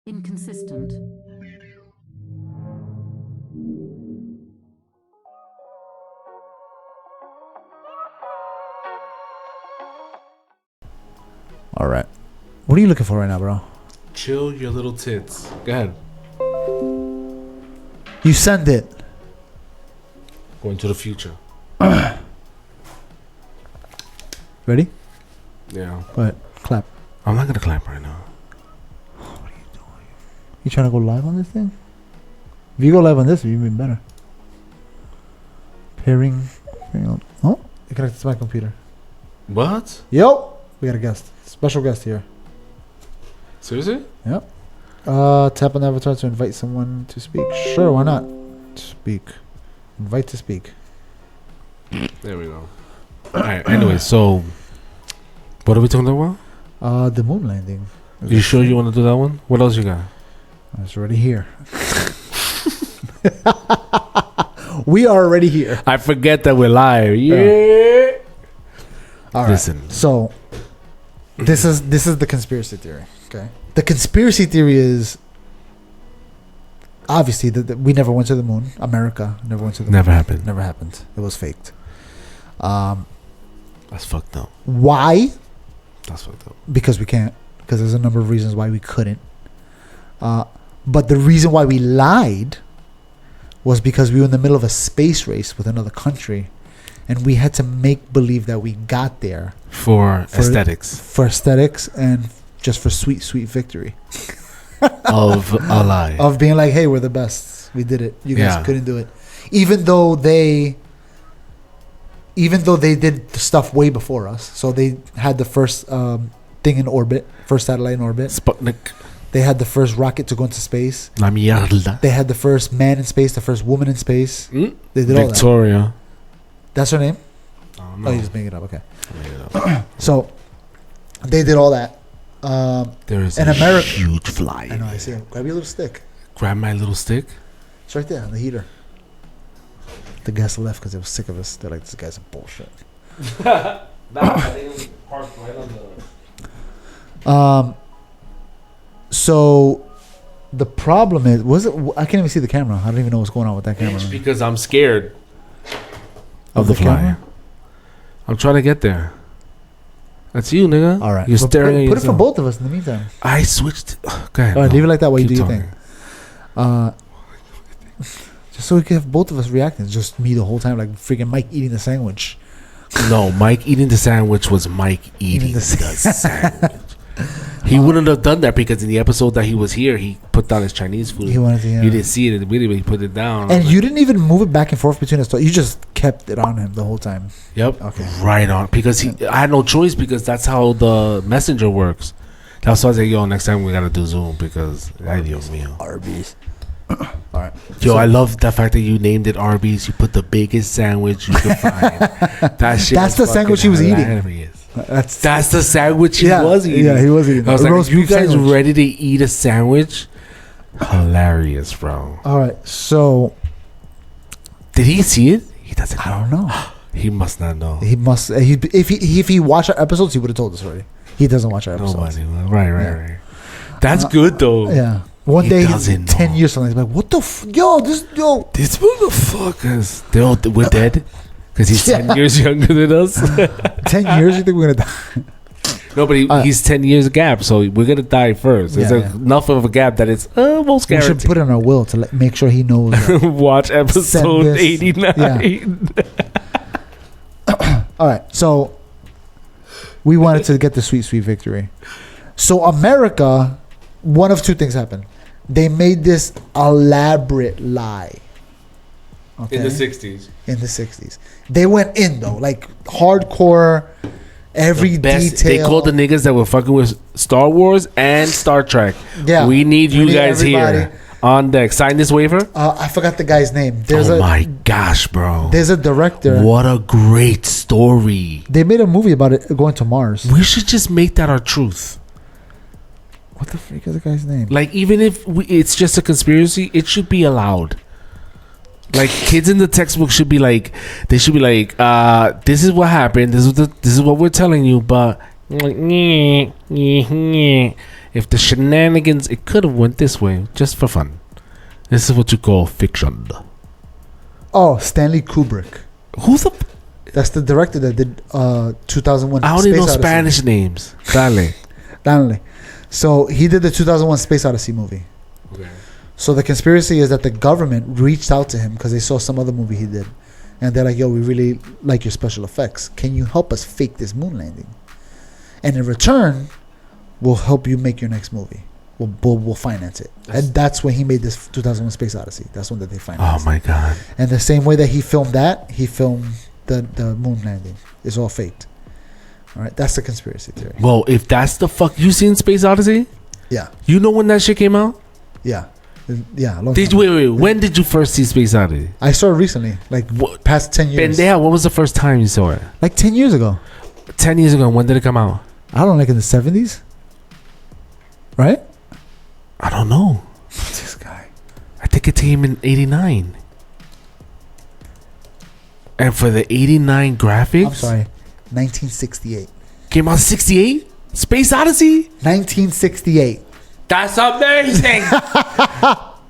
Inconsistent. All right. What are you looking for right now, bro? Chill your little tits. Go ahead. You send it. Going to the future. Ready? Yeah. Go ahead. Clap. I'm not gonna clap right now. What are you doing? You trying to go live on this thing? If you go live on this, it'd be even better. Pairing. Oh, you connected to my computer. What? Yo, we got a guest. Special guest here. Seriously? Yep. Tap on the avatar to invite someone to speak. Sure, why not? Speak. Invite to speak. There we go. Alright, anyway, so what are we talking about? The moon landing. You sure you want to do that one? What else you got? It's already here. We are already here. I forget that we're live. Yeah. All right. Listen. So this is the conspiracy theory. Okay. The conspiracy theory is obviously that we never went to the moon. America never went to the Never moon. happened. Never happened. It was faked. That's fucked up. Why? That's fucked up. Because we can't. Because there's a number of reasons why we couldn't. But the reason why we lied was because we were in the middle of a space race with another country, and we had to make believe that we got there For aesthetics. For aesthetics and just for sweet victory Of a lie. of being like, hey, we're the best, we did it, you guys Yeah. couldn't do it, even though they did the stuff way before us. So they had the first thing in orbit, first satellite in orbit. Sputnik. They had the first rocket to go into space. La mierda. They had the first man in space, the first woman in space. They did all that. Victoria. That's her name? I don't Oh, know. you just make it up. Okay. I made it up. So they did all that. There is in a America, huge fly. I know. I see it. Grab your little stick. Grab my little stick. It's right there on the heater. The guys left because they were sick of us. They're like, this guy's a bullshit. So the problem is, I can't even see the camera. I don't even know what's going on with that camera. Because I'm scared Of the the fly. camera? I'm trying to get there. That's you, nigga. All right. You're But staring at put it for yourself. both of us in the meantime. I switched. Go ahead. All right, no. leave it like that while you Keep do your talking. thing. Just so we can have both of us reacting. It's just me the whole time, like freaking Mike eating the sandwich. No, Mike eating the sandwich was Mike eating the sandwich. He wouldn't have done that because in the episode that he was here, he put down his Chinese food. He wanted to, yeah. You didn't see it in the video, but he put it down. And you didn't even move it back and forth between us. You just kept it on him the whole time. Yep. Okay. Right on. Because I had no choice because that's how the messenger works. That's why I was like, yo, next time we got to do Zoom because, ay, Dios mío. Arby's. All right. Yo, So- I love the fact that you named it Arby's. You put the biggest sandwich you could find. That shit That's was the sandwich he fucking was eating. hilarious. That's the sandwich he was eating. Yeah, he was eating. I was A like, roast you beef guys sandwich. ready to eat a sandwich? Hilarious, bro. All right. So Did he see it? He doesn't I know. don't know. He must not know. He must. If he watched our episodes, he would have told us already. He doesn't watch our episodes. Nobody. Right. Yeah. That's good though. Yeah. One He day, doesn't 10 know. years from now, he's like, "What the yo?" These motherfuckers. We're dead because he's 10 Yeah. years younger than us. 10 years, you think we're gonna die? No, but he's 10 years gap, so we're gonna die first. There's Yeah, yeah. enough of a gap that it's almost We should guaranteed. put it in our will to make sure he knows. that. Watch episode this. 89. All right, so we wanted to get the sweet victory. So America, one of two things happened. They made this elaborate lie. Okay? In the 60s. In the 60s. They went in though, like hardcore, every detail. They called the niggas that were fucking with Star Wars and Star Trek. Yeah. We need you guys everybody. here on deck. Sign this waiver. I forgot the guy's name. My gosh, bro. There's a director. What a great story. They made a movie about it going to Mars. We should just make that our truth. What the freak is the guy's name? Like, even if it's just a conspiracy, it should be allowed. Like, kids in the textbook should be like, this is what happened. This is what we're telling you, but if the shenanigans, it could have went this way just for fun. This is what you call fiction. Oh, Stanley Kubrick. Who's the? That's the director that did 2001. I only know Spanish names. Dale. So he did the 2001 Space Odyssey movie. Okay. So the conspiracy is that the government reached out to him because they saw some other movie he did, and they're like, "Yo, we really like your special effects. Can you help us fake this moon landing? And in return, we'll help you make your next movie. We'll finance it." And that's when he made this 2001 Space Odyssey. That's when that they financed. Oh my god! And the same way that he filmed that, he filmed the moon landing. It's all faked. All right, that's the conspiracy theory. Well, if that's the fuck, you seen Space Odyssey? Yeah. You know when that shit came out? Yeah. Yeah. Wait. When did you first see Space Odyssey? I saw it recently, like past 10 years. Pendeja, when was the first time you saw it? Like 10 years ago. 10 years ago. When did it come out? I don't know, like in the 70s. Right? I don't know. This guy. I think it came in 89. And for the 89 graphics? I'm sorry. 1968. Came out 68? Space Odyssey? 1968. That's amazing.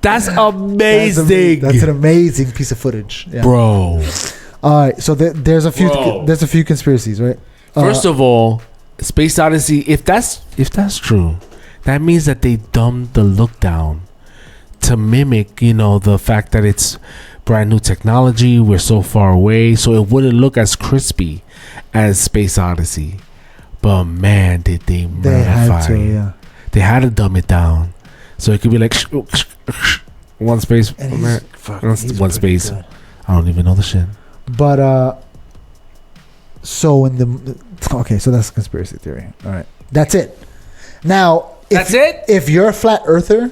That's amazing. That's an amazing piece of footage. Yeah. Bro. All right, so there's a few conspiracies, right? First of all, Space Odyssey, if that's true, that means that they dumbed the look down to mimic, the fact that it's brand new technology, we're so far away, so it wouldn't look as crispy as Space Odyssey. But man, did they modify it. They had to dumb it down. So it could be like one space. One space. Good. I don't even know the shit. But so so that's a conspiracy theory. All right. That's it. Now, if you're a flat earther,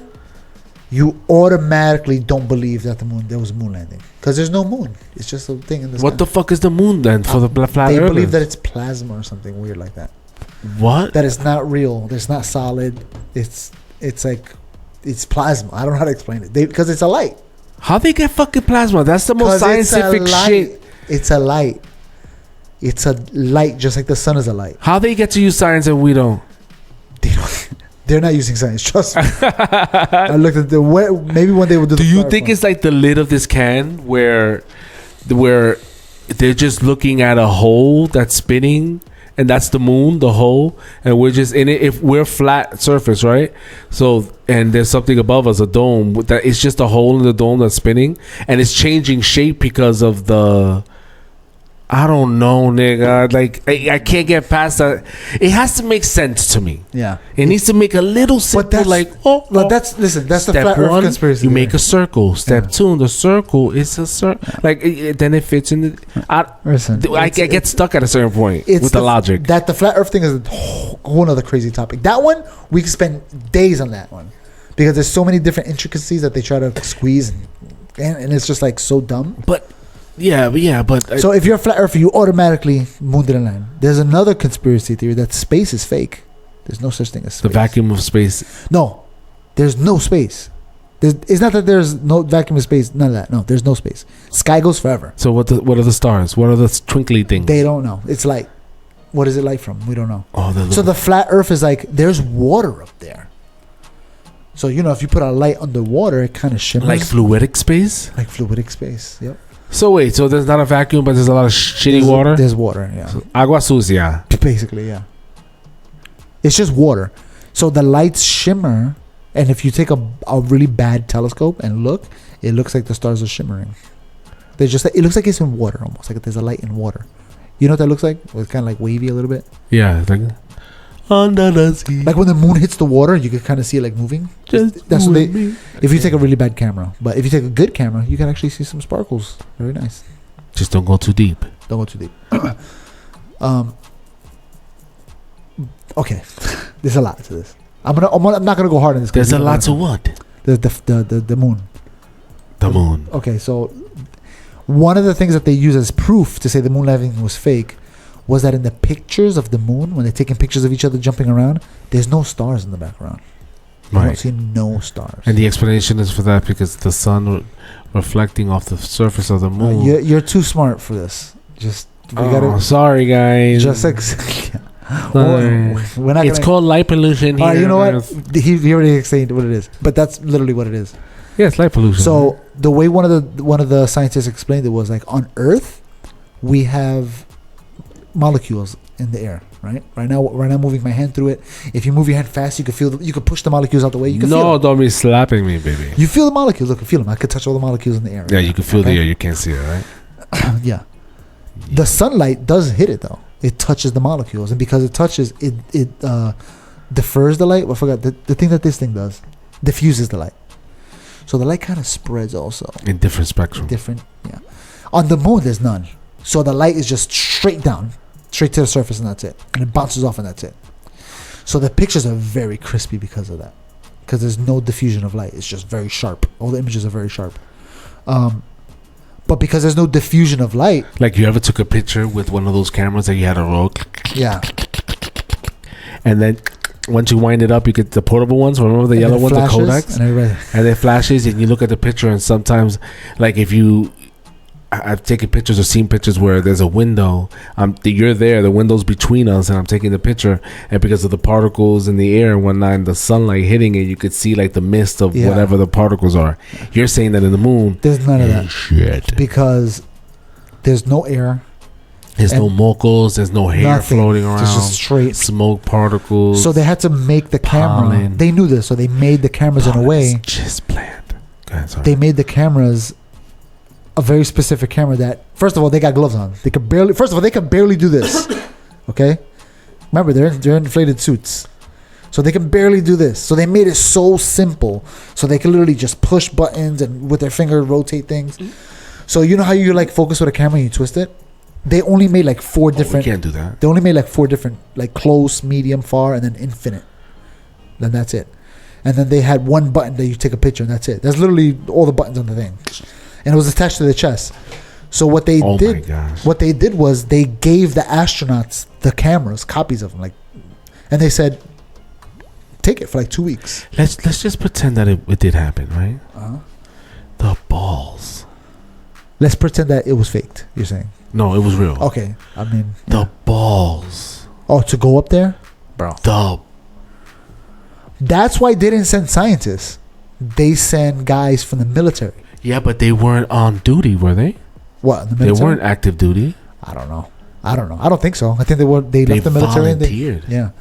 you automatically don't believe that there was a moon landing, because there's no moon. It's just a thing in the sky. What the fuck is the moon then for the flat earthers? They believe that it's plasma or something weird like that. What? That it's not real. It's not solid. It's like it's plasma. I don't know how to explain it. Because it's a light. How they get fucking plasma? That's the most scientific shit. It's a light. It's a light, just like the sun is a light. How they get to use science and we don't? They're not using science. Trust me. I looked at maybe one day we'll do. Do you think it's like the lid of this can where they're just looking at a hole that's spinning? And that's the moon, the hole, and we're just in it. If we're flat surface, right? So, and there's something above us, a dome. That it's just a hole in the dome that's spinning, and it's changing shape because of the. I don't know, nigga. Like I can't get past that. It has to make sense to me. Yeah, it needs to make a little simple. But that's the flat Earth conspiracy. You make a circle. Step 2, the circle is a circle. Like then it fits in the. I get stuck at a certain point with the logic. That the flat Earth thing is a whole other crazy topic. That one we can spend days on that one, because there's so many different intricacies that they try to squeeze, and it's just like so dumb. But. But so if you're a flat earther, you automatically moon didn't land. There's another conspiracy theory that space is fake. There's no such thing as space. The vacuum of space. No, there's no space. It's not that there's no vacuum of space. None of that. No, there's no space. Sky goes forever. So what are the stars? What are the twinkly things? They don't know. It's light. What is it light from? We don't know. Oh, so the flat Earth is like there's water up there. So if you put a light underwater, it kind of shimmers. Like fluidic space. Like fluidic space. Yep. So wait, so there's not a vacuum, but there's a lot of shitty water? There's water, yeah. So, agua sucia. Basically, yeah. It's just water. So the lights shimmer, and if you take a really bad telescope and look, it looks like the stars are shimmering. It looks like it's in water almost, like there's a light in water. You know what that looks like? It's kind of like wavy a little bit. Yeah, like under the sea. Like when the moon hits the water, you can kind of see it like moving. That's what if you take a really bad camera. But if you take a good camera, you can actually see some sparkles. Very nice. Just don't go too deep. Don't go too deep. Okay, there's a lot to this. I'm not gonna go hard on this. There's a lot to what? The moon. The moon. Okay, so one of the things that they use as proof to say the moon landing was fake was that in the pictures of the moon, when they're taking pictures of each other jumping around, there's no stars in the background. You don't see no stars. And the explanation is for that because the sun reflecting off the surface of the moon. You're too smart for this. Sorry, guys. Just We're not It's gonna, called light pollution. all right, here you know on what? Earth. He already explained what it is, but that's literally what it is. Yeah, it's light pollution. So the way one of the scientists explained it was like on Earth, we have molecules in the air. Right now, moving my hand through it. If you move your hand fast, you can feel. You can push the molecules out the way. You can feel no, them. don't be slapping me, baby. You feel the molecules. Look, feel them. I could touch all the molecules in the air. Yeah, you can feel the air. You can't see it, right? Yeah. The sunlight does hit it though. It touches the molecules, and because it touches, it differs the light. I forgot the thing that this thing does. Diffuses the light. So the light kind of spreads also. In different spectrum. Yeah. On the moon, there's none. So the light is just straight down, straight to the surface, and that's it. And it bounces off, and that's it. So the pictures are very crispy because of that. Because there's no diffusion of light. It's just very sharp. All the images are very sharp. But because there's no diffusion of light. Like you ever took a picture with one of those cameras that you had to roll? Yeah. And then once you wind it up, you get the portable ones. Remember the And yellow it ones, the flashes, Kodaks? And it flashes, and you look at the picture, and sometimes, like if you, I've taken pictures or seen pictures where there's a window. You're there, the window's between us, and I'm taking the picture, and because of the particles in the air and whatnot, and the sunlight hitting it, you could see like the mist of whatever the particles are. You're saying that in the moon, there's none of that. Shit. Because there's no air. There's no mochos. There's no hair floating around. It's just straight smoke particles. So they had to make the camera. Pollen. They knew this, so they made the cameras in a way. Just planned. Go ahead, sorry. They made the cameras a very specific camera that, first of all, they got gloves on. They could barely. First of all, they could barely do this. Okay, remember they're inflated suits, so they can barely do this. So they made it so simple, so they can literally just push buttons and with their finger rotate things. So you know how you like focus with a camera and you twist it? They only made like four different. We can't do that. They only made like four different, like close, medium, far, and then infinite. Then that's it. And then they had one button that you take a picture, and that's it. That's literally all the buttons on the thing, and it was attached to the chest. So what they did was they gave the astronauts the cameras, copies of them, like, and they said, take it for like 2 weeks. Let's just pretend that it did happen, right? Uh-huh. The balls. Let's pretend that it was faked. You're saying? No, it was real. Okay, I mean the balls. Oh, to go up there, bro. That's why they didn't send scientists. They sent guys from the military. Yeah, but they weren't on duty, were they? What, the military? They weren't active duty. I don't know. I don't think so. I think they were. They left the military. Volunteered. Yeah,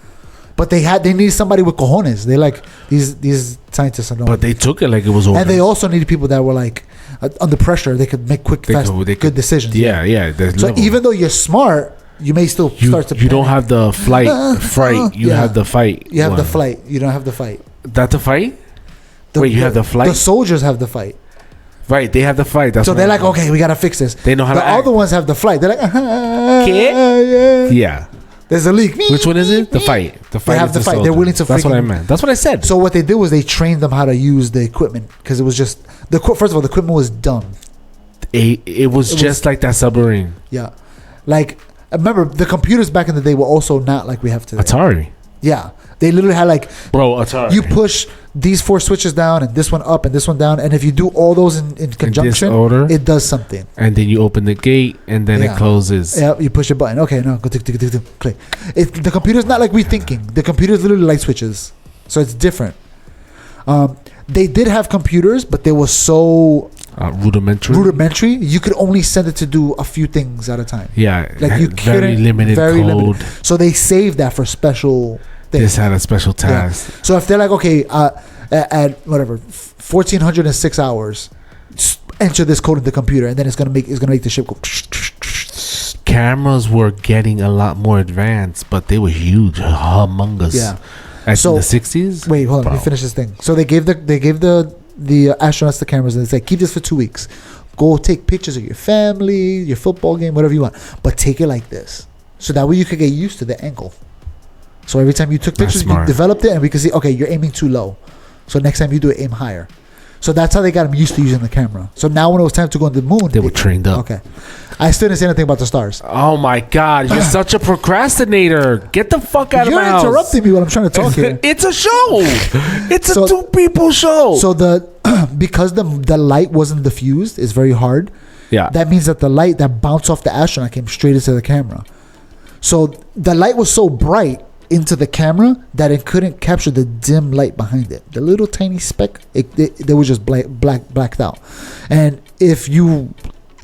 but they needed somebody with cojones. They like these scientists. But they took it like it was orders. And they also needed people that were like under pressure. They could make quick, good decisions. Yeah. So even though you're smart, you may still start to. You don't have the fright. You have the fight. You have the flight. You don't have the fight. That's the fight. Wait, you have the flight. The soldiers have the fight. Right, they have the fight. That's so they're like, okay, we gotta fix this. They know how the to act. other ones have the flight. They're like, yeah. There's a leak. Which one is it? The fight. The fight. They have the fight. They're willing to. That's what I meant. That's what I said. So what they did was they trained them how to use the equipment because it was just first of all the equipment was dumb. It was just like that submarine. Yeah, like remember the computers back in the day were also not like we have today. Atari. Yeah, they literally had like Atari. You push these 4 switches down and this one up and this one down, and if you do all those in conjunction, order, it does something. And then you open the gate and then it closes. Yeah, you push a button. Okay, no, go click. The computer's not like we thinking. The computer's literally light switches, so it's different. They did have computers, but they were so rudimentary. You could only send it to do a few things at a time. Yeah, like you very limited code. Limited. So they saved that for special things. This had a special task. Yeah. So if they're like, okay, at whatever 1406 hours, enter this code in the computer, and then it's gonna make the ship go. Cameras were getting a lot more advanced, but they were huge, humongous. Yeah. So in the 60s. Wait, hold on. Let me finish this thing. So they gave the astronauts the cameras, and they said, keep this for 2 weeks. Go take pictures of your family, your football game, whatever you want, but take it like this, so that way you could get used to the angle. So every time you took pictures, you developed it, and we could see, okay, you're aiming too low. So next time you do it, aim higher. So that's how they got them used to using the camera. So now when it was time to go on the moon, they were trained up. Okay. I still didn't say anything about the stars. Oh my God, you're such a procrastinator. Get the fuck out of my house. You're interrupting me while I'm trying to talk here. It's a show. It's a 2 people show. So because the light wasn't diffused, it's very hard. Yeah. That means that the light that bounced off the astronaut came straight into the camera. So the light was so bright into the camera that it couldn't capture the dim light behind it. The little tiny speck, they was just blacked out. And if you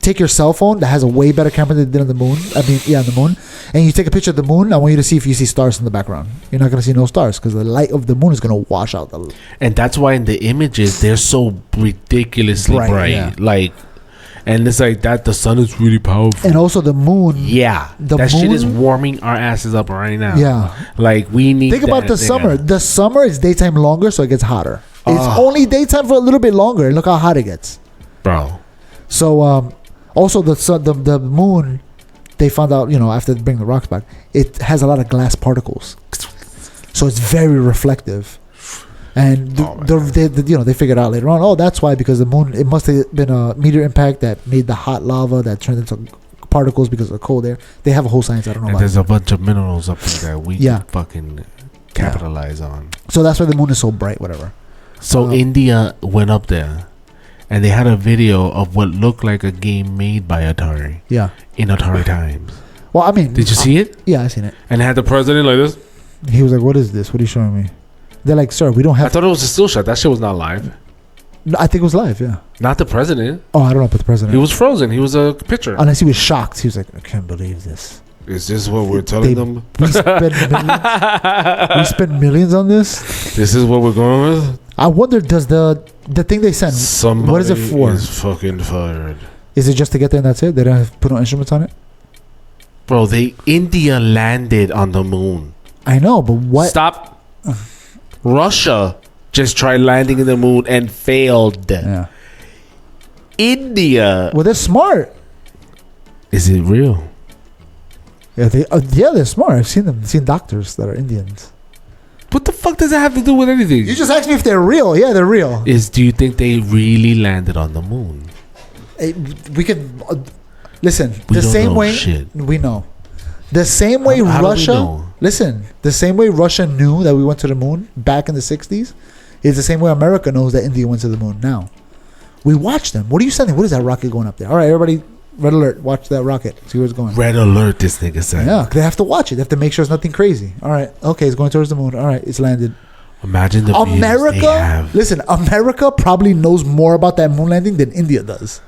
take your cell phone that has a way better camera than it did on the moon, on the moon, and you take a picture of the moon, I want you to see if you see stars in the background. You're not going to see no stars because the light of the moon is going to wash out the. And that's why in the images they're so ridiculously bright. Yeah. Like, and it's like that. The sun is really powerful. And also the moon. Yeah, that shit is warming our asses up right now. Yeah, like we need. Think about the summer. The summer is daytime longer, so it gets hotter. It's only daytime for a little bit longer, and look how hot it gets, bro. So also the sun, the moon, they found out after they bring the rocks back, it has a lot of glass particles, so it's very reflective. And they figured out later on, that's why, because the moon, it must have been a meteor impact that made the hot lava that turned into particles because of the cold air. They have a whole science, I don't know and about there's it. A bunch of minerals up there that we can fucking capitalize on. So that's why the moon is so bright, whatever. So India went up there and they had a video of what looked like a game made by Atari. Yeah. In Atari times. Well, I mean, did you see it? Yeah, I seen it. And it had the president like this. He was like, "What is this? What are you showing me?" They're like, "Sir, we don't have." I thought it was a still shot. That shit was not live. No, I think it was live. Yeah. Not the president. Oh, I don't know about the president. He was frozen. He was a picture. Unless he was shocked. He was like, "I can't believe this." Is this what we're telling them? We spend millions on this. This is what we're going with. I wonder, does the thing they sent? Somebody what is it for? Is fucking fired. Is it just to get there and that's it? They don't have to put no instruments on it. Bro, India landed on the moon. I know, but what? Stop. Russia just tried landing in the moon and failed. Yeah. India. Well, they're smart. Is it real? Yeah, they're smart. I've seen them. I've seen doctors that are Indians. What the fuck does that have to do with anything? You just asked me if they're real. Yeah, they're real. Do you think they really landed on the moon? We can listen. We the don't same know way shit. we know. The same way How Russia. do we know? Listen, the same way Russia knew that we went to the moon back in the 60s is the same way America knows that India went to the moon now. We watch them. What are you sending? What is that rocket going up there? All right, everybody, red alert. Watch that rocket. See where it's going. Red alert, this nigga said. Yeah, they have to watch it. They have to make sure it's nothing crazy. All right, okay, it's going towards the moon. All right, it's landed. Imagine the views they have. Listen, America probably knows more about that moon landing than India does.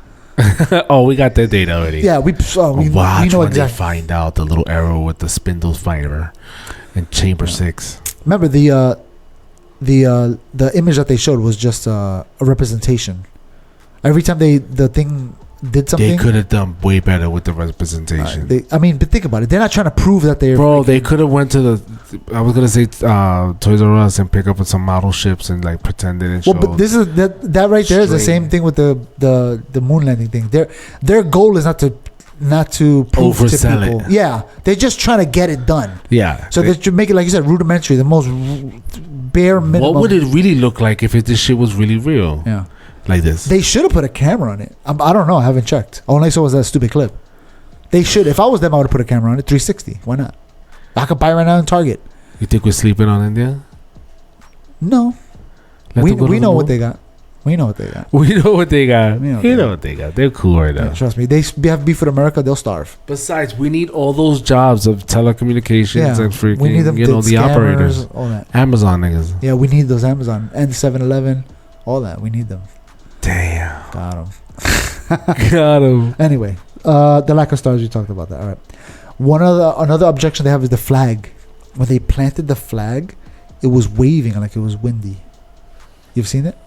Oh, we got that data already. Yeah, we know when exactly. they find out the little arrow with the spindle fighter in Chamber 6. Remember the image that they showed was just a representation. Every time the thing did something, they could have done way better with the representation. But think about it. They're not trying to prove that they're. Bro, they could have went to I was gonna say Toys R Us and pick up some model ships and like pretend they didn't show. Well, but this is that right there is the same thing with the moon landing thing. Their goal is not to prove to people. It. Yeah, they're just trying to get it done. Yeah. So they should make it, like you said, rudimentary, the most bare minimum. What would it really look like if this shit was really real? Yeah. Like this. They should have put a camera on it. I don't know. I haven't checked. All I saw was that stupid clip. They should. If I was them, I would have put a camera on it. 360. Why not? I could buy it right now in Target. You think we're sleeping on India? No. We know what they got. We know what they got. We know what they got. You know what they got. They're cool right now. Yeah, trust me. They have beef with America. They'll starve. Besides, we need all those jobs of telecommunications and freaking, we need them, the scammers, operators. All that. Amazon niggas. Yeah, we need those Amazon and 7-Eleven. All that. We need them. Damn. Got them. Got him. Anyway, the lack of stars, you talked about that. All right. Another objection they have is the flag. When they planted the flag, it was waving like it was windy. You've seen it?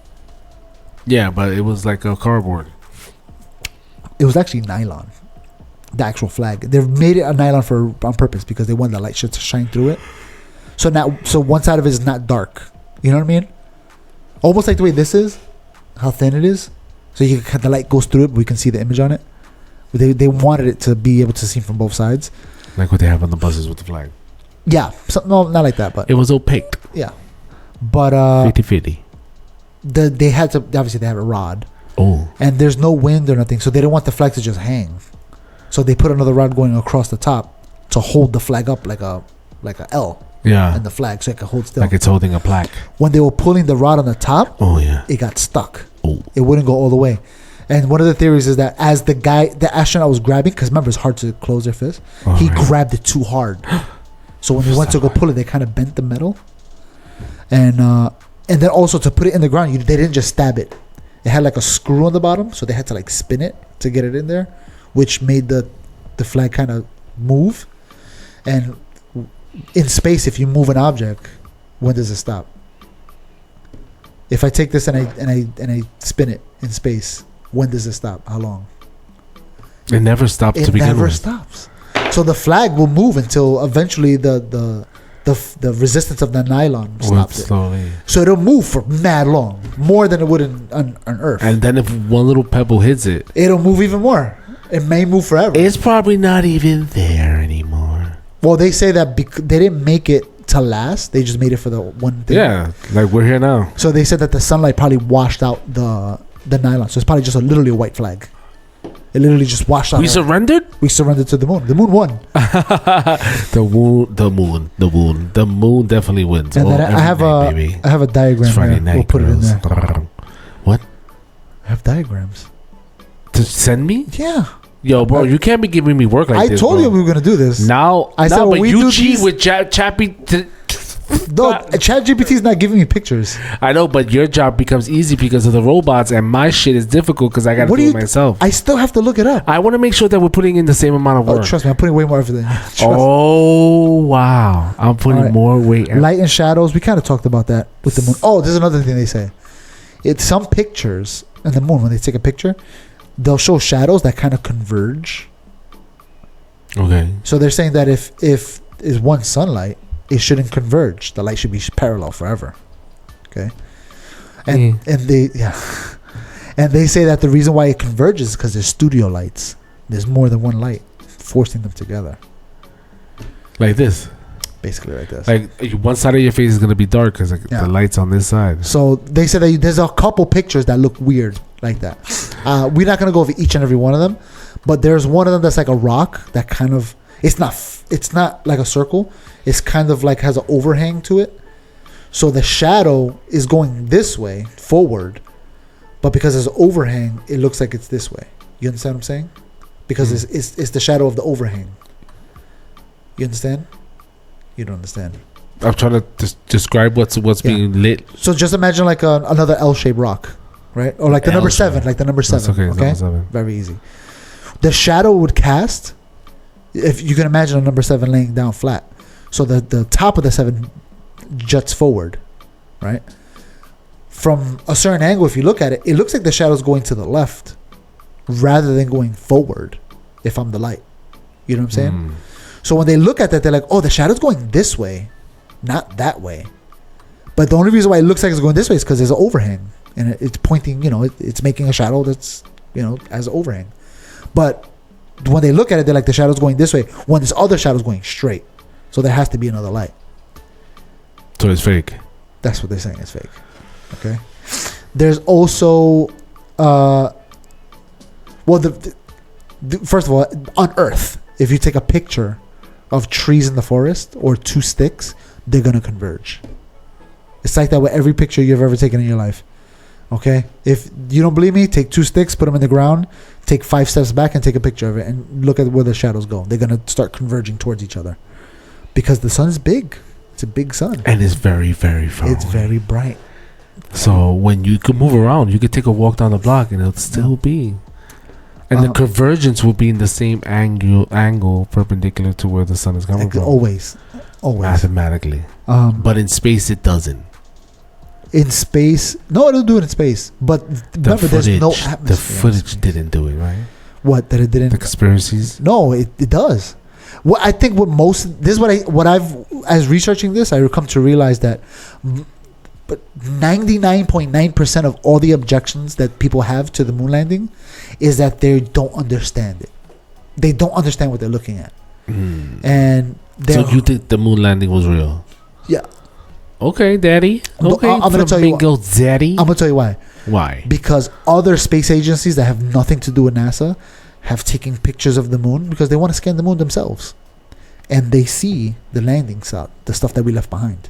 Yeah, but it was like a cardboard. It was actually nylon. The actual flag. They've made it a nylon on purpose because they want the light to shine through it. So one side of it is not dark. You know what I mean? Almost like the way this is, how thin it is. So the light goes through it, but we can see the image on it. They wanted it to be able to see from both sides. Like what they have on the buses with the flag. Yeah. No, not like that, but it was opaque. Yeah. But 50-50. They had to, obviously they have a rod. Oh. And there's no wind or nothing, so they don't want the flag to just hang. So they put another rod going across the top to hold the flag up like a L. Yeah. And the flag, so it can hold still. Like it's holding a plaque. When they were pulling the rod on the top, oh yeah, it got stuck. Oh. It wouldn't go all the way. And one of the theories is that as the astronaut was grabbing, because remember it's hard to close their fist, he grabbed it too hard. So when they went to go pull it, they kind of bent the metal. And then also to put it in the ground, they didn't just stab it. It had like a screw on the bottom, so they had to like spin it to get it in there, which made the flag kind of move. And in space, if you move an object, when does it stop? If I take this and I spin it in space, when does it stop? How long? It never stops to begin with. It never stops. So the flag will move until eventually the resistance of the nylon stops it. Slowly. So it'll move for mad long, more than it would on Earth. And then if one little pebble hits it, it'll move even more. It may move forever. It's probably not even there anymore. Well, they say that they didn't make it to last. They just made it for the one thing. Yeah, like we're here now. So they said that the sunlight probably washed out the nylon. So it's probably just literally a white flag. It literally just washed out. We surrendered? We surrendered to the moon. The moon won. The moon definitely wins. And then I have a diagram here. We'll put it in there. What? I have diagrams. To send me? Yeah. Yo, bro, you can't be giving me work like this. I told you we were gonna do this. Now, I said, but you cheat with Chappy. No, ChatGPT is not giving me pictures. I know, but your job becomes easy because of the robots, and my shit is difficult because I got to do it myself. I still have to look it up. I want to make sure that we're putting in the same amount of work. Oh, trust me, I'm putting way more effort than you. Wow. I'm putting more weight. Light and shadows, we kind of talked about that with the moon. Oh, there's another thing they say. It's some pictures in the moon, when they take a picture, they'll show shadows that kind of converge. Okay. So they're saying that if is one sunlight, it shouldn't converge. The light should be parallel forever. Okay. And they say that the reason why it converges is because there's studio lights. There's more than one light forcing them together. Like this. Basically like this. Like one side of your face is going to be dark because the light's on this side. So they said that there's a couple pictures that look weird like that. We're not going to go over each and every one of them, but there's one of them that's like a rock that kind of, it's not like a circle. It's kind of like has an overhang to it. So the shadow is going this way forward, but because there's an overhang, it looks like it's this way. You understand what I'm saying? Because it's the shadow of the overhang. You understand? You don't understand. I'm trying to describe what's being lit. So just imagine like another L-shaped rock, right? Or like the number 7, like the number 7. That's okay. Okay? 7. Very easy. The shadow would cast, if you can imagine a number 7 laying down flat. So the top of the 7 juts forward, right? From a certain angle, if you look at it, it looks like the shadow's going to the left rather than going forward if I'm the light. You know what I'm saying? So when they look at that, they're like, oh, the shadow's going this way, not that way. But the only reason why it looks like it's going this way is because there's an overhang. And it's pointing, it's making a shadow that's, as an overhang. But when they look at it, they're like, the shadow's going this way when this other shadow's going straight. So there has to be another light. So it's fake. That's what they're saying. It's fake. Okay. There's also, first of all, on Earth, if you take a picture of trees in the forest or 2 sticks, they're gonna converge. It's like that with every picture you've ever taken in your life. Okay. If you don't believe me, take 2 sticks, put them in the ground, take 5 steps back, and take a picture of it, and look at where the shadows go. They're gonna start converging towards each other. Because the sun's big. It's a big sun. And it's very, very far It's very bright. So when you could move around, you could take a walk down the block and it'll still be. And the convergence will be in the same angle perpendicular to where the sun is coming from. Always. Mathematically. But in space, it doesn't. In space? No, it'll do it in space. But remember, there's no atmosphere. The footage didn't do it, right? What? That it didn't? The conspiracies? No, it does. What I think as researching this, I come to realize that but 99.9% of all the objections that people have to the moon landing is that they don't understand it. They don't understand what they're looking at. And so you think the moon landing was real? Yeah. Okay, Daddy. Okay, I'm gonna tell you why. Daddy. I'm gonna tell you why. Why? Because other space agencies that have nothing to do with NASA have taken pictures of the moon because they want to scan the moon themselves, and they see the landing site, the stuff that we left behind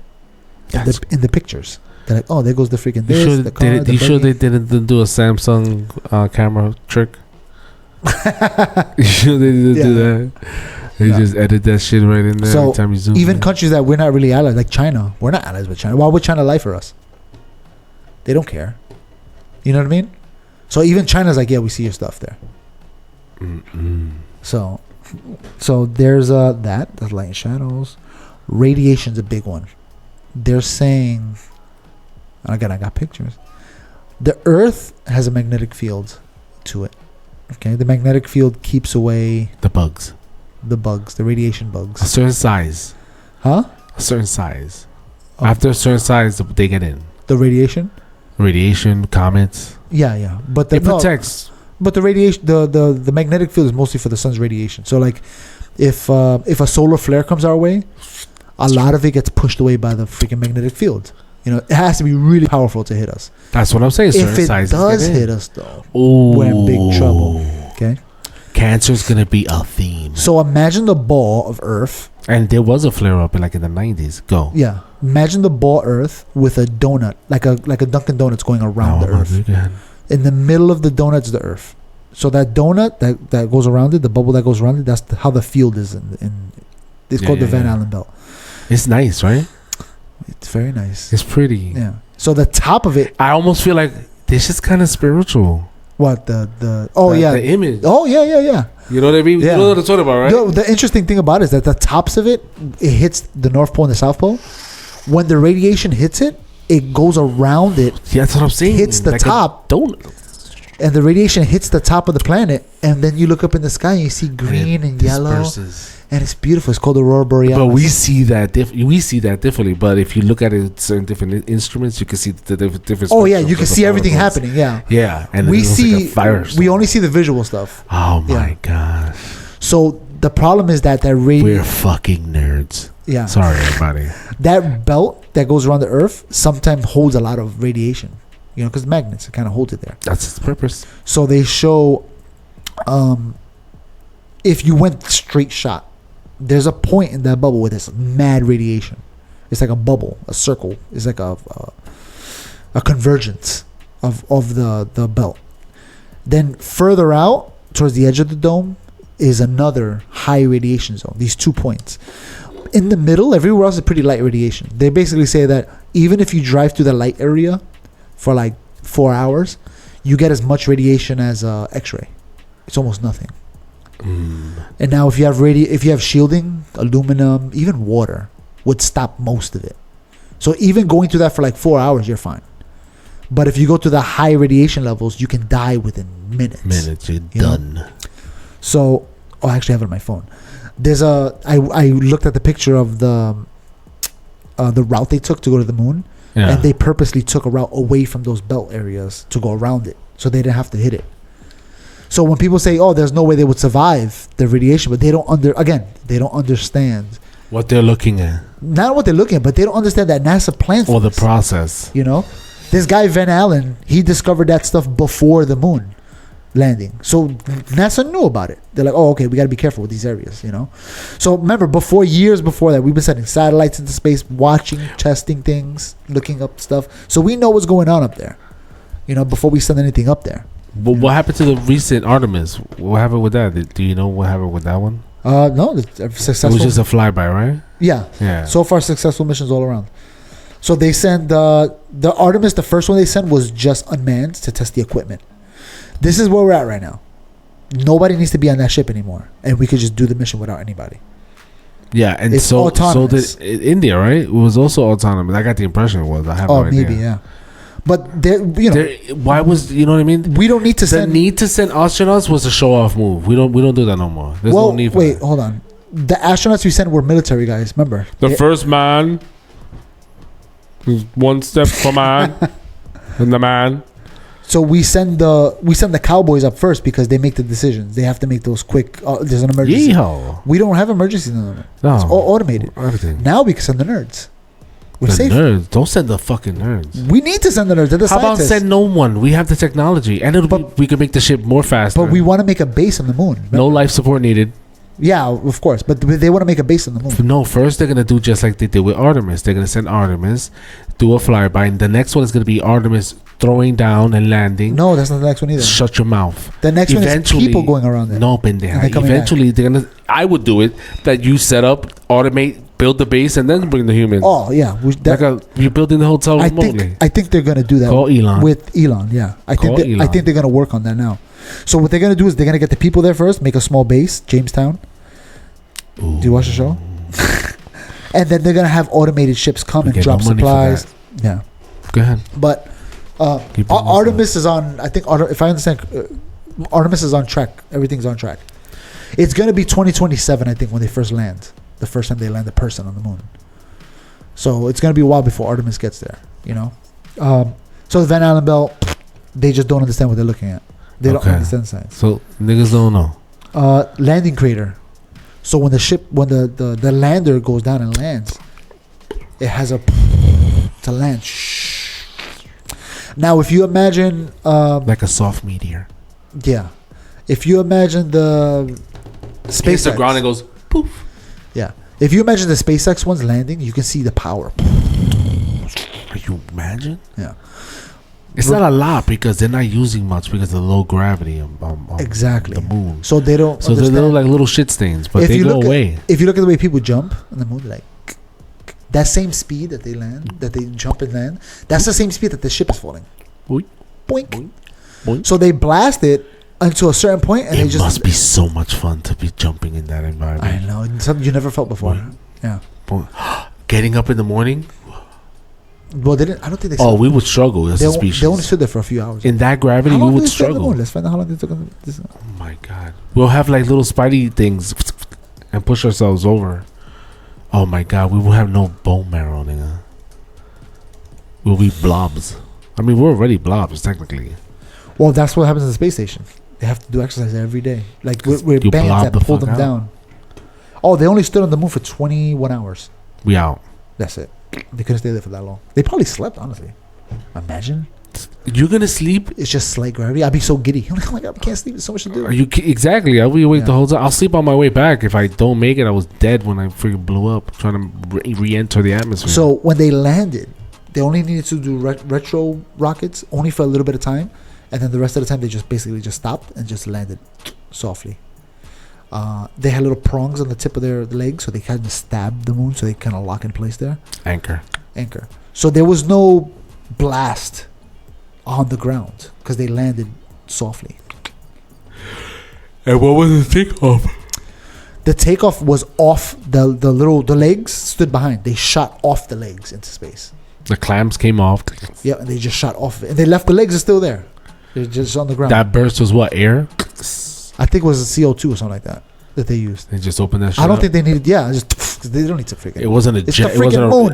in the pictures. They're like, oh, there goes the freaking You this, sure, the car, the you sure buggy. they didn't do a Samsung camera trick? You sure they didn't do that? They just edit that shit right in there So, every time you zoom even in. countries that we're not really allies, like China, we're not allies with China. Why would China lie for us? They don't care. You know what I mean? So even China's like, yeah, we see your stuff there. So there's that. That's light and shadows. Radiation's a big one. They're saying, and again, I got pictures. The Earth has a magnetic field to it. Okay, the magnetic field keeps away The bugs. the bugs, the radiation A bugs. certain size. Huh? A certain size. Oh. After a certain size, they get in. The radiation? Radiation, comets. Yeah. But It protects. But the radiation, the magnetic field is mostly for the sun's radiation. So like, if a solar flare comes our way, a lot of it gets pushed away by the freaking magnetic field. You know, it has to be really powerful to hit us. That's what I'm saying. Certain If it sizes does get in. hit us, though, Ooh. we're in big trouble. Okay. Cancer's gonna be a theme. So imagine the ball of Earth. And there was a flare up in the 90s. Go. Yeah. Imagine the ball Earth with a donut, like a Dunkin' Donuts going around the Earth. Again. In the middle of the donut's the Earth. So that donut that goes around it, the bubble that goes around it, that's how the field is in it's called the Van Allen belt. It's nice, right? It's very nice. It's pretty. Yeah. So the top of it, I almost feel like this is kind of spiritual. what the oh The- yeah. The image. Oh yeah. You know what I mean? Yeah. You know what I'm talking about, right? The interesting thing about it is that the tops of it hits the North Pole and the South Pole. When the radiation hits it, it goes around it, Yeah, that's what I'm saying. hits the Like a top. donut. and the radiation hits the top of the planet, and then you look up in the sky and you see green and yellow, disperses. and it's beautiful. It's called Aurora Borealis. But we see that differently. But if you look at it with certain different instruments, you can see the different. Oh yeah, spectrums you can of the see everything particles. happening. Yeah, Yeah, and we it looks see. like a fire We storm. only see the visual stuff. Oh my Yeah. gosh, So the problem is that we're radiation. fucking nerds. Yeah. Sorry, everybody. That belt that goes around the Earth sometimes holds a lot of radiation. You know, because magnets, it kind of holds it there. That's its purpose. So they show, if you went straight shot, there's a point in that bubble where there's mad radiation. It's like a bubble, a circle. It's like a convergence of the belt. Then further out towards the edge of the dome is another high radiation zone. These 2 points. In the middle, everywhere else is pretty light radiation. They basically say that even if you drive through the light area for like 4 hours, you get as much radiation as X-ray. It's almost nothing. And now if you have shielding, aluminum, even water would stop most of it. So even going through that for like 4 hours, you're fine. But if you go to the high radiation levels, you can die within minutes. You're You know? done. So, I actually have it on my phone. There's I looked at the picture of the route they took to go to the moon. Yeah. And they purposely took a route away from those belt areas to go around it, so they didn't have to hit it. So when people say, "Oh, there's no way they would survive the radiation," but they don't understand What they're looking at, not what they're looking at, but they don't understand that NASA planned for or the this. process. You know, this guy Van Allen, he discovered that stuff before the moon landing, so NASA knew about it. They're like, "Oh, okay, we got to be careful with these areas," you know. So remember, years before that, we've been sending satellites into space, watching, testing things, looking up stuff, so we know what's going on up there. You know, before we send anything up there. But what happened to the recent Artemis? What happened with that? Do you know what happened with that one? No, it's It successful. was just a flyby, right? Yeah. Yeah. So far, successful missions all around. So they send the Artemis. The first one they sent was just unmanned to test the equipment. This is where we're at right now. Nobody needs to be on that ship anymore, and we could just do the mission without anybody. Yeah, and It's so autonomous. did India, right? It was also autonomous. I got the impression it was. I have no idea. Maybe, yeah. But you know, Why was you know what I mean? we don't need to The send. need to send astronauts was a show off move. We don't do that no more. There's Well, no need for wait, that. hold on. The astronauts we sent were military guys. Remember? The first man is one step for man, and the man. So we send the cowboys up first because they make the decisions. They have to make those quick. There's an emergency. Yeehaw! We don't have emergencies in them. No, It's all automated. everything. Now we can send the nerds. We're The safe. nerds. Don't send the fucking nerds. We need to send the nerds. They're the How about scientists. send no one? We have the technology, and we can make the ship more faster. But we want to make a base on the moon. no life support needed. Yeah, of course. But they want to make a base on the moon. No, first they're gonna do just like they did with Artemis. They're gonna send Artemis, do a flyby, and the next one is gonna be Artemis throwing down and landing. No, that's not the next one either. Shut your mouth. The next one is people going around there. No, pendeja. And they're Eventually, they're gonna. I would do it. That you set up, automate, build the base, and then bring the humans. Oh yeah, You're building the hotel remotely. I think they're gonna do that. Call Elon. With Elon. Yeah, I think they're gonna work on that now. So what they're gonna do is they're gonna get the people there first, make a small base, Jamestown. Ooh. Do you watch the show? And then they're gonna have automated ships come and drop supplies. Yeah. Go ahead. But Artemis is on. I think if I understand, Artemis is on track. Everything's on track. It's gonna be 2027, I think, when they first land. The first time they land a person on the moon. So it's gonna be a while before Artemis gets there. You know. So the Van Allen belt, they just don't understand what they're looking at. They don't understand science. So niggas don't know. Landing crater. So when the lander goes down and lands, it has to land. Now, if you imagine like a soft meteor. Yeah, if you imagine the SpaceX, hits the ground and goes poof. Yeah, if you imagine the SpaceX ones landing, you can see the power. Are you imagine? Yeah. It's not a lot because they're not using much because of the low gravity on exactly the moon. So they don't. So they're little, like little shit stains, but they go away. If you look at the way people jump on the moon, like that same speed that they land, that they jump and land, that's the same speed that the ship is falling. Boink. Boink. Boink. Boink. So they blast it until a certain point, and it they just must be so much fun to be jumping in that environment. I know, something you never felt before. Boink. Yeah. Boink. Getting up in the morning. Well, they didn't. I don't think they. Oh, we would struggle as a species. They only stood there for a few hours. In that gravity, we would struggle. Let's find out how long they took. Oh my god, we'll have like little spidey things and push ourselves over. Oh my god, we will have no bone marrow, nigga. We'll be blobs. I mean, we're already blobs technically. Well, that's what happens in the space station. They have to do exercise every day. Like we're bands that pull them down. Oh, they only stood on the moon for 21 hours. We out. That's it. They couldn't stay there for that long. They probably slept, honestly. Imagine. You're gonna sleep? It's just slight gravity. I'd be so giddy. I'm like, oh my god, I can't sleep. There's so much to do. Are you exactly? I'll be awake the whole time. I'll sleep on my way back. If I don't make it, I was dead when I freaking blew up trying to re-enter the atmosphere. So when they landed, they only needed to do retro rockets only for a little bit of time, and then the rest of the time they just basically just stopped and just landed softly. They had little prongs on the tip of their legs, so they kind of stab the moon, so they kind of lock in place there. Anchor. So there was no blast on the ground because they landed softly. And what was the takeoff? The takeoff was off the legs stood behind. They shot off the legs into space. The clamps came off. Yeah, and they just shot off of it. And they left the legs are still there. They're just on the ground. That burst was what, air? I think it was a CO2 or something like that they used. They just opened that shit I don't up? think they needed, just they don't need to freaking. It wasn't a jet.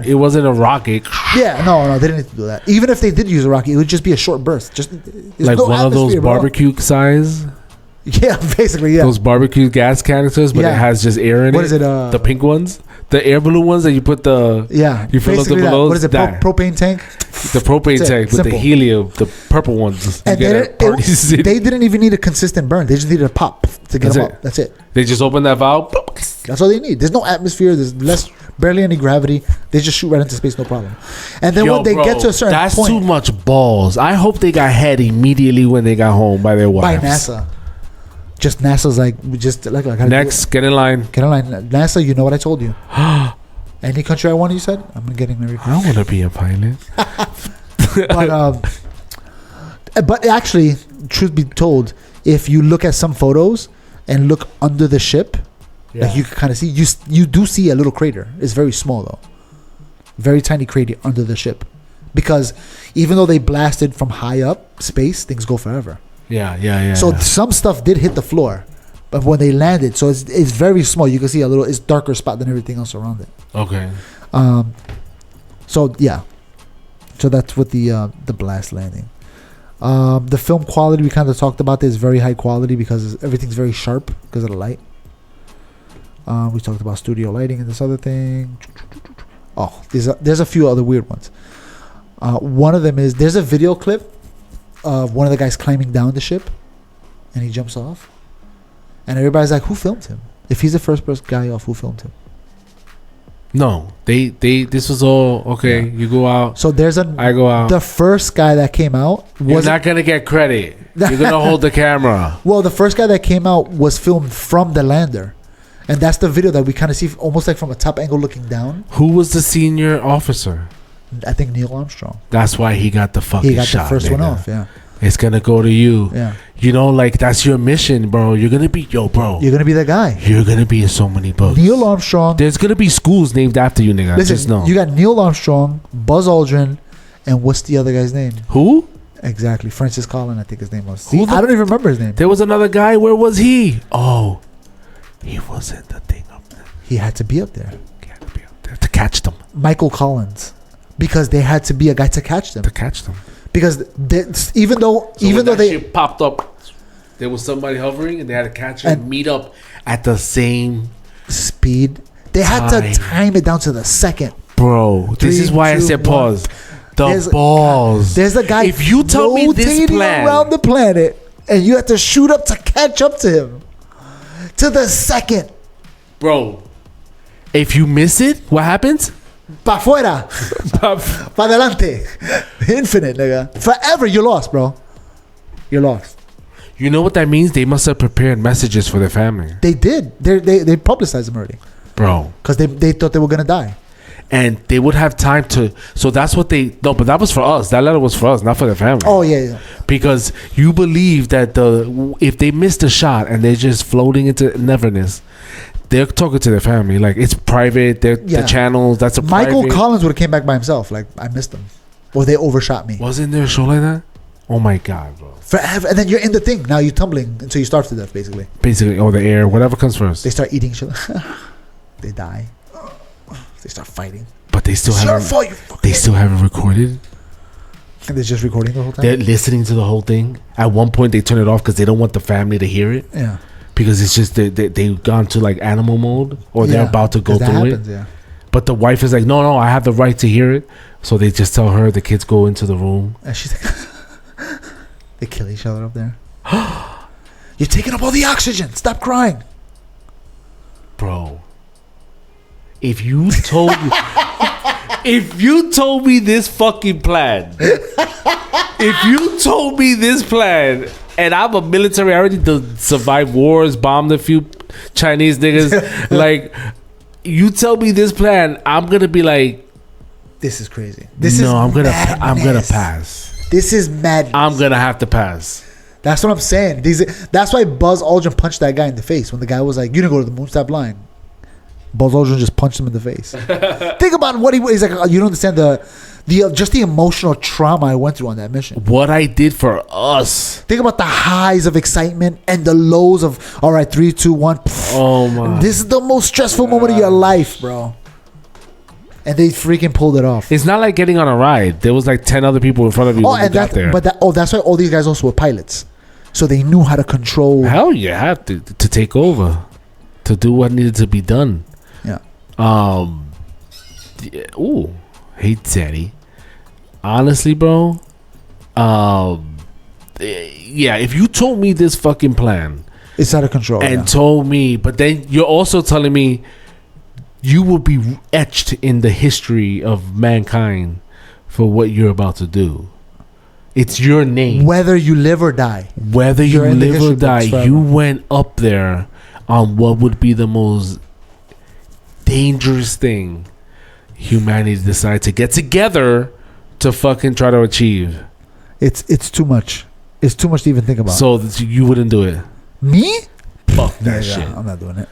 It wasn't a rocket. Yeah, no, they didn't need to do that. Even if they did use a rocket, it would just be a short burst. Just like no one of those barbecue size. Yeah, basically, yeah. Those barbecue gas canisters, but it has just air in it. What is it? The pink ones? The air balloon ones that you put the... Yeah. You fill up the balloons? What is it? Propane tank? The propane tank with the helium, the purple ones. And they didn't even need a consistent burn. They just needed a pop to get them up. That's it. They just open that valve. That's all they need. There's no atmosphere. There's barely any gravity. They just shoot right into space, no problem. And then when they get to a certain point... That's too much balls. I hope they got head immediately when they got home by their wives. By NASA. Just NASA's like next, get in line. Get in line. NASA, you know what I told you. Any country I want, you said? I'm getting married. I want to be a pilot. But actually, truth be told, if you look at some photos and look under the ship, like you can kind of see, you do see a little crater. It's very small though. Very tiny crater under the ship. Because even though they blasted from high up space, things go forever. Yeah. So some stuff did hit the floor, but when they landed, so it's very small. You can see it's darker spot than everything else around it. Okay. So yeah, so that's with the blast landing. The film quality we kind of talked about is very high quality because everything's very sharp because of the light. We talked about studio lighting and this other thing. Oh, there's a few other weird ones. One of them is there's a video clip of one of the guys climbing down the ship and he jumps off and everybody's like, who filmed him? If he's the first guy off, who filmed him? No, they. This was all okay. Yeah. You go out. So there's I go out. the first guy that came out You're was not gonna get credit. You're gonna hold the camera. well, the first guy that came out was filmed from the lander, and that's the video that we kind of see almost like from a top angle looking down. Who was the senior officer? I think Neil Armstrong. That's why he got the fucking He got shot. the first one nigga. off. Yeah, It's gonna go to you. yeah. You know, like that's your mission, bro. You're gonna be bro. You're gonna be that guy. You're gonna be in so many books. Neil Armstrong. There's gonna be schools named after you, nigga. Just Listen, know. you got Neil Armstrong, Buzz Aldrin, and what's the other guy's name? Who? Exactly, Francis Collin, I think his name was. Who See, the- I don't even remember his name. There was another guy. Where was he? Oh, he was in the thing up there. He had to be up there. He had to be up there to catch them. Michael Collins, because they had to be a guy to catch them. To catch them. Because even though they shit popped up, there was somebody hovering, and they had to catch her and And- meet up at the same. speed, they had to Time. time it down to the second. Bro, this 3, is why I 2, said 1. pause. The There's- balls. There's a guy. If you tell me this rotating plan, around the planet, and you have to shoot up to catch up to him, to the second. bro, if you miss it, what happens? Pa fuera, pa adelante, infinite, nigga. Forever, you lost, bro. You're lost. You know what that means? They must have prepared messages for their family, They did. They publicized them already bro. because they thought they were gonna die. And they would have time to. So that's what they. No, but that was for us. That letter was for us, not for the family. Oh yeah. Because you believe that if they missed a shot and they're just floating into neverness, they're talking to their family like it's private. They're Yeah. the channels. That's a Michael private. Collins would have came back by himself. Like, I missed them, or they overshot me. Wasn't there a show like that? Oh my god, bro. Forever, and then you're in the thing. Now you're tumbling until you starve to death. Basically, Basically, or the air, whatever comes first. they start eating each other. They die. They start fighting. But they still It's your haven't. fault, you fucking They still haven't recorded. And they're just recording the whole time. They're listening to the whole thing. At one point, they turn it off because they don't want the family to hear it. Yeah. Because it's just they've gone to like animal mode, or they're Yeah, about to go 'cause that through happens, it. Yeah. But the wife is like, no, I have the right to hear it. So they just tell her. The kids go into the room. And she's like, they kill each other up there. You're taking up all the oxygen. Stop crying. Bro, if you told me, if you told me this fucking plan, if you told me this plan, and I'm a military, I already survived wars, bombed a few Chinese niggas, like, you tell me this plan, I'm gonna be like, This is crazy. This is I'm gonna madness. pass. This is madness. I'm gonna have to pass. That's what I'm saying. That's why Buzz Aldrin punched that guy in the face when the guy was like, "You didn't go to the moon, stop lying." Buzz Aldrin just punched him in the face. Think about what he's like. You don't understand the just the emotional trauma I went through on that mission. What I did for us. Think about the highs of excitement and the lows of, all right, 3, 2, 1. Oh my. This is the most stressful moment of your life, bro. And they freaking pulled it off. It's not like getting on a ride. There was like 10 other people in front of you. Oh, when you and got there. that's why all these guys also were pilots, so they knew how to control. Hell, you have to take over, to do what needed to be done. Yeah. Ooh, hey Daddy. Honestly, bro. Yeah. If you told me this fucking plan It's out of control. and yeah. told me, but then you're also telling me you will be etched in the history of mankind for what you're about to do. It's your name. Whether you live or die. Whether you You're in the live or history die, books forever. you went up there on what would be the most dangerous thing humanity decided to get together to fucking try to achieve. It's too much. It's too much to even think about. So that you wouldn't do it. Me? Fuck Yeah, that shit. I'm not doing it.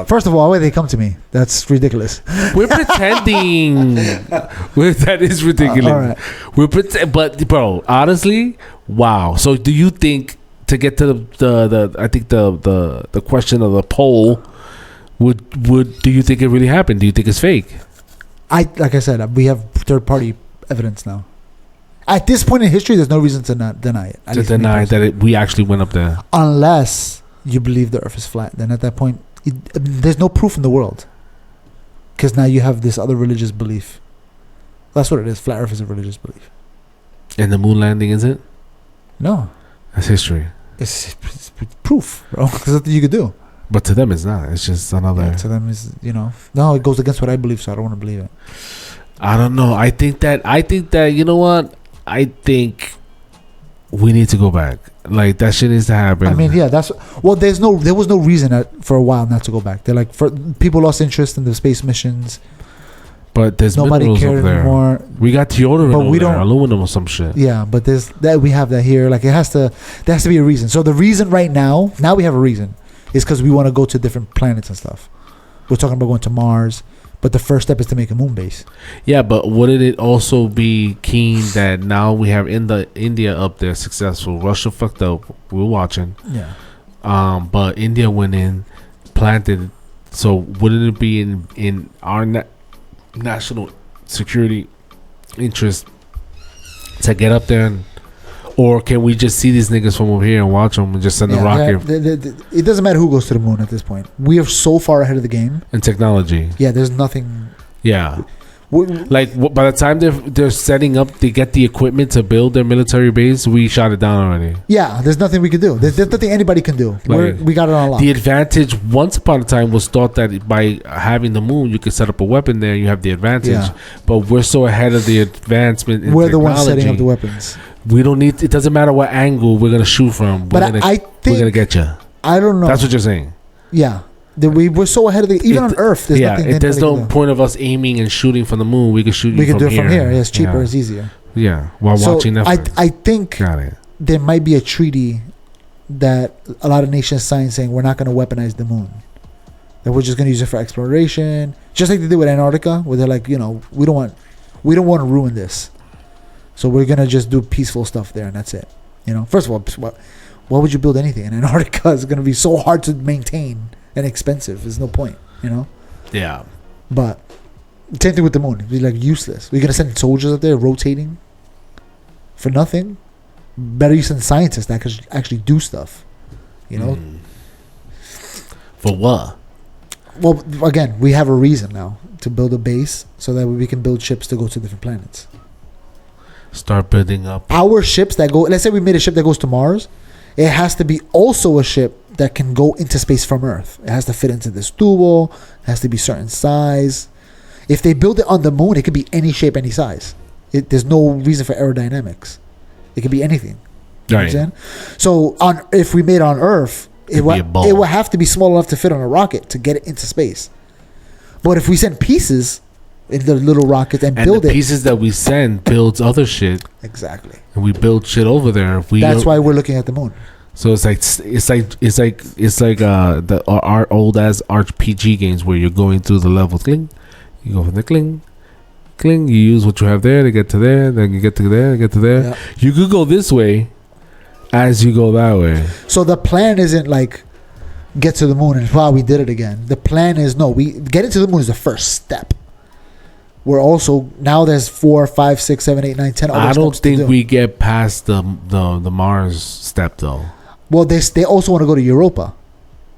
First of all, why would they come to me? That's ridiculous. We're pretending. That is ridiculous. All right. But bro, honestly, wow. So do you think, to get to the I think the question of the poll, would do you think it really happened? Do you think it's fake? Like I said, we have third party evidence now. At this point in history, there's no reason to not deny it. At To least me deny personally. that we actually went up there. Unless you believe the Earth is flat, then at that point, there's no proof in the world. Because now you have this other religious belief. That's what it is. Flat Earth is a religious belief. And the moon landing, is it? No, That's history. it's proof, bro. There's nothing you could do. But to them, it's not. It's just another. Yeah, to them is, no, it goes against what I believe, so I don't want to believe it. I don't know. I think that you know what? I think we need to go back. Like, that shit needs to happen. I mean, yeah, there was no reason for a while not to go back. They're like, people lost interest in the space missions. But there's Nobody minerals cared up there. anymore. We got deodorant But we over there, don't- aluminum or some shit. Yeah, but we have that here. Like, there has to be a reason. So the reason right now we have a reason, is because we want to go to different planets and stuff. We're talking about going to Mars, but the first step is to make a moon base. Yeah, but wouldn't it also be keen that now we have India up there successful? Russia fucked up. We're watching. Yeah. But India went in, planted. So wouldn't it be in our national security interest to get up there or can we just see these niggas from over here and watch them and just send a rocket it doesn't matter who goes to the moon at this point. We are so far ahead of the game. in technology? Yeah, there's nothing. Yeah. Like by the time they're setting up, they get the equipment to build their military base. We shot it down already. Yeah, there's nothing we can do. There's nothing anybody can do. We got it on lock. The advantage once upon a time was thought that by having the moon, you could set up a weapon there. You have the advantage. Yeah. But we're so ahead of the advancement in We're technology. the ones setting up the weapons. We don't need. It doesn't matter what angle we're gonna shoot from. But I think we're gonna get you. I don't know. That's what you're saying. Yeah. We're so ahead of even on Earth. There's nothing. There's no point of us aiming and shooting from the moon. We can shoot. We can do it from here. Yeah, it's cheaper. It's easier. Yeah, while watching Netflix. I think there might be a treaty that a lot of nations sign saying we're not going to weaponize the moon. That we're just going to use it for exploration, just like they did with Antarctica, where they're like, we don't want to ruin this, so we're going to just do peaceful stuff there, and that's it. First of all, why would you build anything in Antarctica? It's going to be so hard to maintain and expensive. There's no point, Yeah. But same thing with the moon. It'd be like useless. We're gonna send soldiers up there rotating for nothing. Better you send scientists that could actually do stuff. For what? Well, again, we have a reason now to build a base so that we can build ships to go to different planets. Start building up our ships that go. Let's say we made a ship that goes to Mars. It has to be also a ship that can go into space from Earth. It has to fit into this tubo. It has to be certain size. If they build it on the moon, it could be any shape, any size. There's no reason for aerodynamics. It could be anything. You know what I'm saying? So if we made it on Earth, it would have to be small enough to fit on a rocket to get it into space. But if we send pieces in the little rocket and build the pieces that we send builds other shit. Exactly. And we build shit over there. That's why we're looking at the moon. So it's like our old ass RPG games where you're going through the level. Cling, you go from the cling, you use what you have there to get to there, then you get to there, get to there. Yeah. You could go this way as you go that way. So the plan isn't like get to the moon and wow, we did it again. The plan is we getting to the moon is the first step. We're also now there's 4, 5, 6, 7, 8, 9, 10. I don't think we get past the Mars step though. Well, they also want to go to Europa,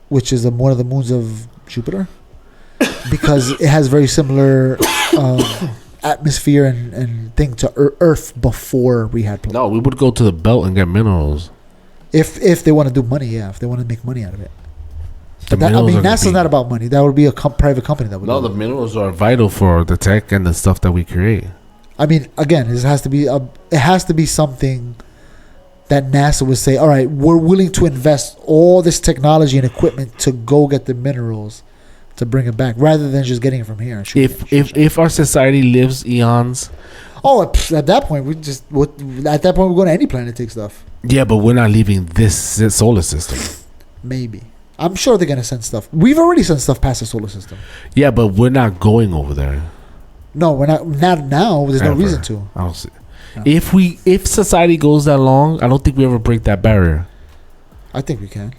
which is one of the moons of Jupiter, because it has very similar atmosphere and thing to Earth before we had. No, we would go to the belt and get minerals. If they want to do money, yeah. If they want to make money out of it. But NASA's not about money. That would be a private company that would. No, the minerals are vital for the tech and the stuff that we create. I mean, again, it has to be something that NASA would say, all right, we're willing to invest all this technology and equipment to go get the minerals to bring it back, rather than just getting it from here. If our society lives eons. Oh, at that point, we're going to any planet to take stuff. Yeah, but we're not leaving this solar system. Maybe. I'm sure they're going to send stuff. We've already sent stuff past the solar system. Yeah, but we're not going over there. No, we're not. Not now. There's no reason to. I don't see. No. If society goes that long, I don't think we ever break that barrier. I think we can.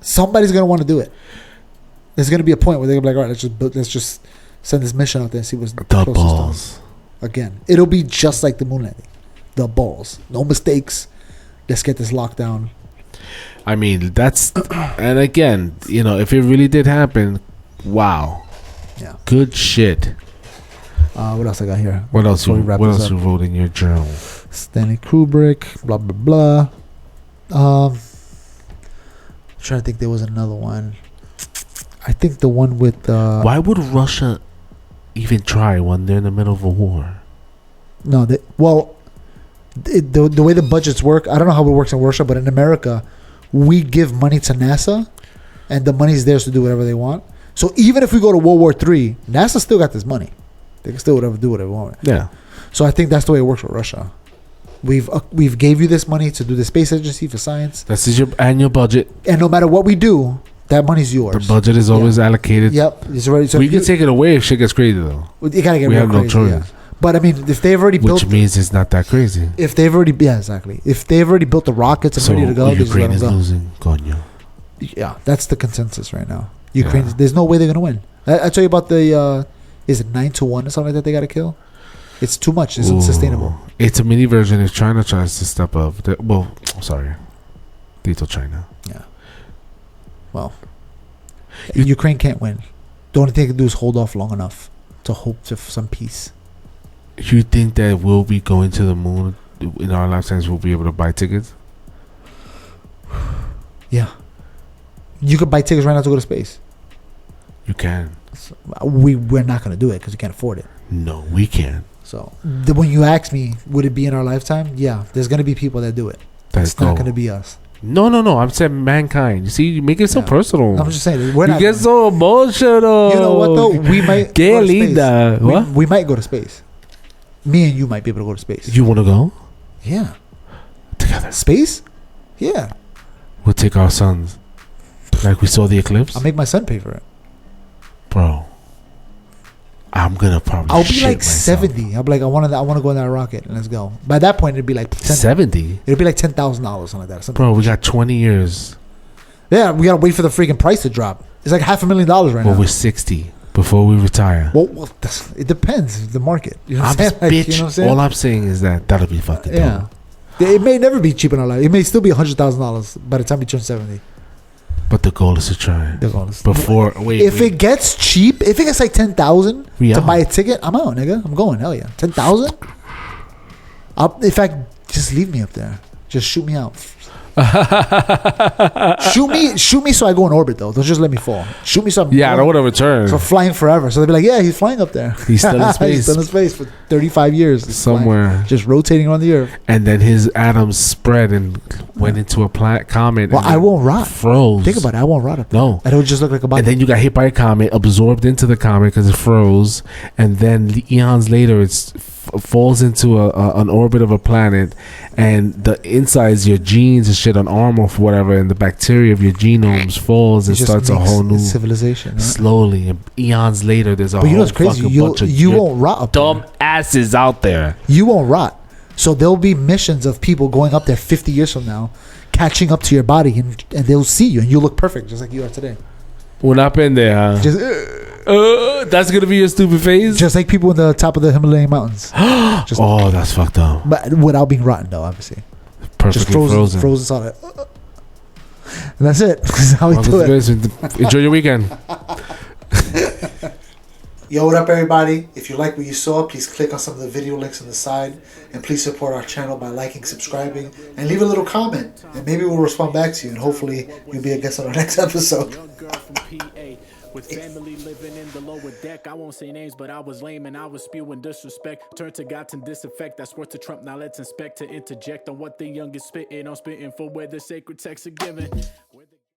Somebody's going to want to do it. There's going to be a point where they're going to be like, all right, let's just send this mission out there and see what's the balls. Again, it'll be just like the moon landing. The balls. No mistakes. Let's get this locked down. I mean, and again, if it really did happen, wow. Yeah. Good shit. What else I got here? What else you wrote in your journal? Stanley Kubrick, blah, blah, blah. trying to think, there was another one. I think the one with Why would Russia even try when they're in the middle of a war? no, the way the budgets work, I don't know how it works in Russia, but in America, we give money to NASA, and the money's theirs to do whatever they want. So even if we go to World War III, NASA still got this money. They can still do whatever they want. Yeah. So I think that's the way it works with Russia. We've gave you this money to do the space agency for science, This is your annual budget. and no matter what we do, that money's yours. The budget is always allocated. Yep, it's already. So We can take it away if shit gets crazy, though. You gotta get we real have no crazy, choice. yeah. But I mean, if they've already built, Which means it's not that crazy. if they've already, yeah, exactly. If they've already built the rockets and So ready to go, they just let Ukraine them is go. losing. Coño. Yeah, that's the consensus right now. Ukraine, Yeah. there's no way they're gonna win. I tell you about the, is it 9-1 or something like that? They gotta kill. It's too much. It's unsustainable. Ooh. It's a mini version if China tries to step up. Well, sorry. Little China. Yeah. Well, Ukraine can't win. The only thing they can do is hold off long enough to hope for some peace. You think that we'll be going to the moon in our lifetimes? We'll be able to buy tickets? Yeah. You could buy tickets right now to go to space. You can. We're not gonna do it because we can't afford it. No, we can. So when you ask me, would it be in our lifetime? Yeah, there's gonna be people that do it. Let's It's not go. gonna be us. No. I'm saying mankind. You see, you make it so Yeah. personal. I'm just saying we're You not. get so emotional. You know what though? We might. Que go to space. linda. What? We might go to space. Me and you might be able to go to space. You want to go Yeah. together? Space? Yeah. We'll take our sons. Like we saw the eclipse, I'll make my son pay for it. bro. I'm gonna probably. I'll be shit like myself. 70. I'll be like, I want to go in that rocket and let's go. By that point, it'd be like 70, It'd be like $10,000, something like that. Something. bro. We got 20 years. Yeah, we gotta wait for the freaking price to drop. It's like $500,000 right Well, now. we're 60 before we retire. Well, it depends the market. You know what I'm I'm saying? just Like, bitch. you know what I'm saying? All I'm saying is that that'll be fucking Yeah. dope. It may never be cheap in our life. It may still be $100,000 by the time we turn 70. But the goal is to try They're going to- before. Wait, If it gets cheap, if it gets like 10,000 We to out. buy a ticket, I'm out, nigga. I'm going. Hell yeah, 10,000. In fact, just leave me up there. Just shoot me out. shoot me so I go in orbit though. Don't just let me fall. Shoot me so I'm yeah, I don't want to return. so flying forever. So they'll be like, yeah, he's flying up there. He's still in space. He's still in space for 35 years. He's flying, Somewhere. just rotating around the earth. And then his atoms spread and went into a comet. Well, and I won't rot. Froze. Think about it. I won't rot up there. No. And it would just look like a body. And then you got hit by a comet, absorbed into the comet because it froze, and then eons later it falls into an orbit of a planet, and the insides, your genes and shit on arm or whatever, and the bacteria of your genomes falls It and just starts a makes whole new civilization. Right? slowly. And eons later, there's a But you know whole what's crazy? fucking You bunch of won't rot up dumb there. asses out there. You won't rot. So there'll be missions of people going up there 50 years from now, catching up to your body, and they'll see you, and you look perfect, just like you are today. We're not been there, huh? That's gonna be your stupid face. Just like people in the top of the Himalayan mountains. Just, Oh, that's fucked up. but without being rotten, though, obviously. Perfectly Just frozen solid. And that's it. That's how we do it. Enjoy your weekend. Yo, what up, everybody? If you like what you saw, please click on some of the video links on the side, and please support our channel by liking, subscribing, and leave a little comment, and maybe we'll respond back to you, and hopefully you'll be a guest on our next episode. Young girl from PA with family living in the lower deck. I won't say names, but I was lame and I was spewing disrespect. Turn to God to disinfect. That's worth to Trump. Now let's inspect to interject on what the youngest spitting. I'm spitting for where the sacred texts are given.